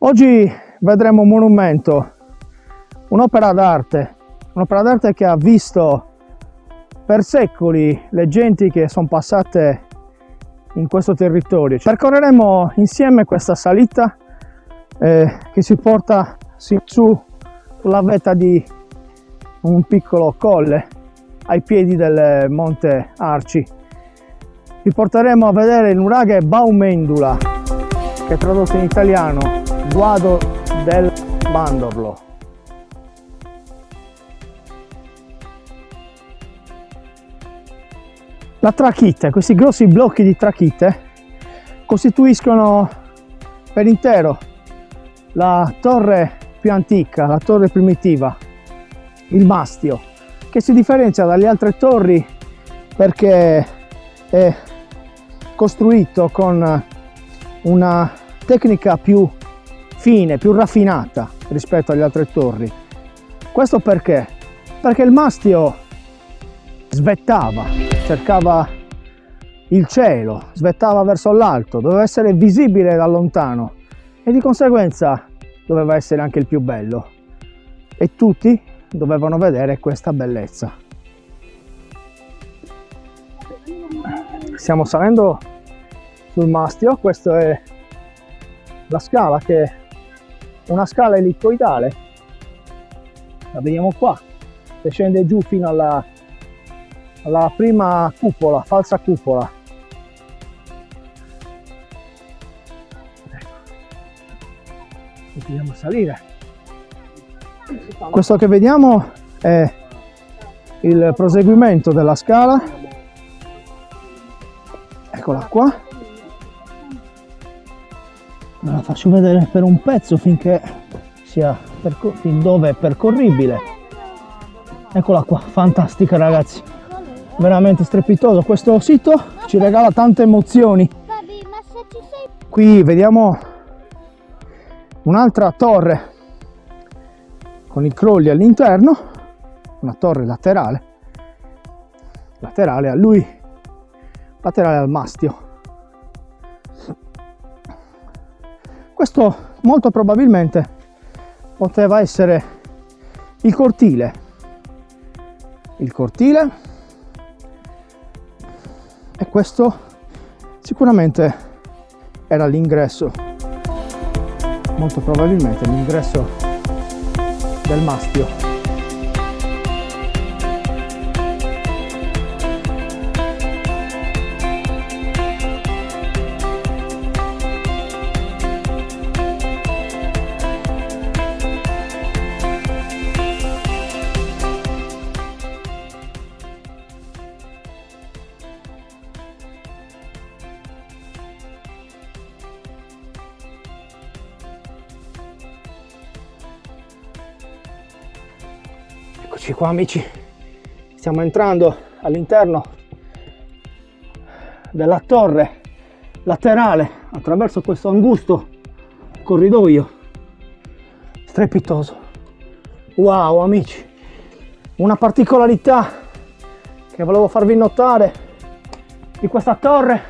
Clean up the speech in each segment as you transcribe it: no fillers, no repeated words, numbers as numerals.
Oggi vedremo un monumento, un'opera d'arte che ha visto per secoli le genti che sono passate in questo territorio. Percorreremo insieme questa salita che ci porta su sulla vetta di un piccolo colle ai piedi del Monte Arci. Vi porteremo a vedere il nuraghe Baumendula, che è tradotto in italiano Guado del Mandorlo. La trachite, questi grossi blocchi di trachite costituiscono per intero la torre più antica, la torre primitiva, il mastio, che si differenzia dalle altre torri perché è costruito con una tecnica più fine, più raffinata rispetto alle altre torri. Questo perché? Perché il mastio svettava, cercava il cielo, svettava verso l'alto, doveva essere visibile da lontano e di conseguenza doveva essere anche il più bello, e tutti dovevano vedere questa bellezza. Stiamo salendo sul mastio. Questa è la scala, che è una scala elittoidale, la vediamo qua, che scende giù fino alla prima cupola, falsa cupola. Continuiamo a salire. Questo che vediamo è il proseguimento della scala, eccola qua. La faccio vedere per un pezzo finché sia fin dove è percorribile. Eccola qua, fantastica ragazzi, veramente strepitoso. Questo sito ci regala tante emozioni. Qui vediamo un'altra torre con i crolli all'interno, una torre laterale a lui, laterale al mastio. Questo molto probabilmente poteva essere il cortile. E questo sicuramente era l'ingresso, molto probabilmente l'ingresso del mastio. Eccoci qua amici, stiamo entrando all'interno della torre laterale attraverso questo angusto corridoio strepitoso. Wow amici, una particolarità che volevo farvi notare di questa torre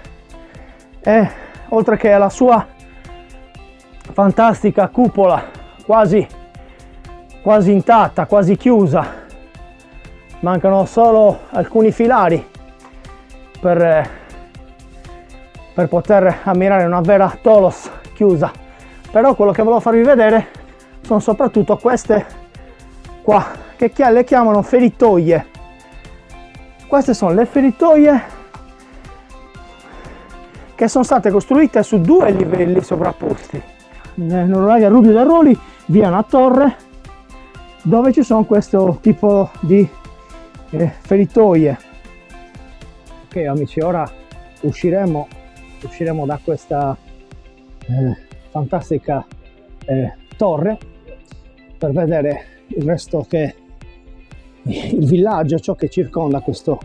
è, oltre che la sua fantastica cupola quasi intatta, quasi chiusa, mancano solo alcuni filari per poter ammirare una vera Tholos chiusa. Però quello che volevo farvi vedere sono soprattutto queste qua, che le chiamano feritoie. Queste sono le feritoie che sono state costruite su due livelli sovrapposti. Nel nuraghe Rubbio del Roli vi è una torre dove ci sono questo tipo di feritoie. Ok amici, ora usciremo da questa fantastica torre per vedere il resto, che il villaggio, ciò che circonda questo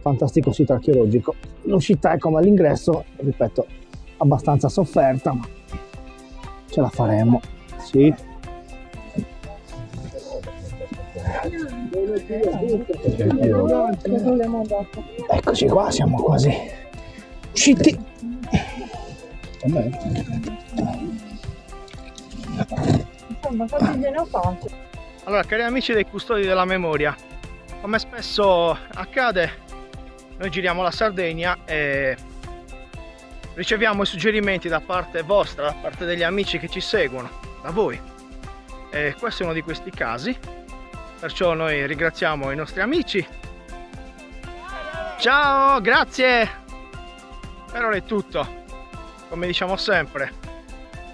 fantastico sito archeologico. L'uscita è come all'ingresso, ripeto, abbastanza sofferta, ma ce la faremo, sì. Eccoci qua, siamo quasi usciti. Ma quanti ne ho fatto? Allora, cari amici dei custodi della memoria, come spesso accade, noi giriamo la Sardegna e riceviamo i suggerimenti da parte vostra, da parte degli amici che ci seguono, da voi. E questo è uno di questi casi, perciò noi ringraziamo i nostri amici. Ciao, grazie! Per ora è tutto, come diciamo sempre,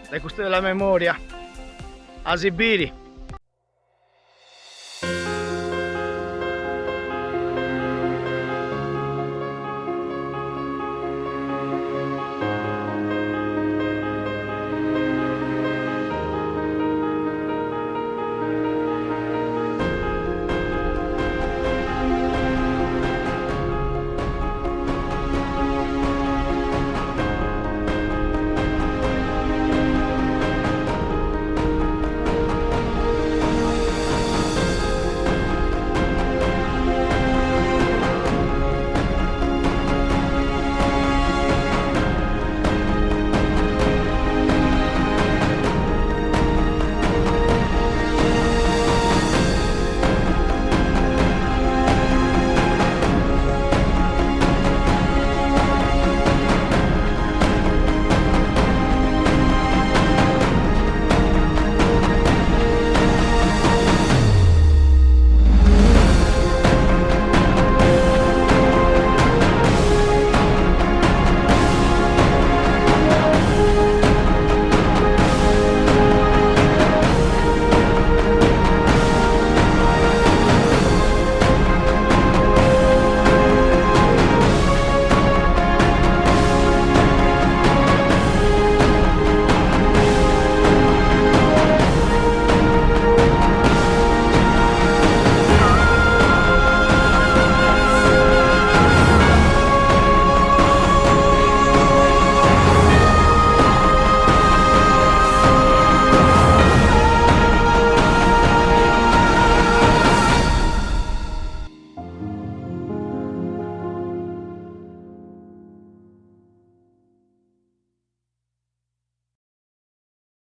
dai custodi della memoria, Asibiri.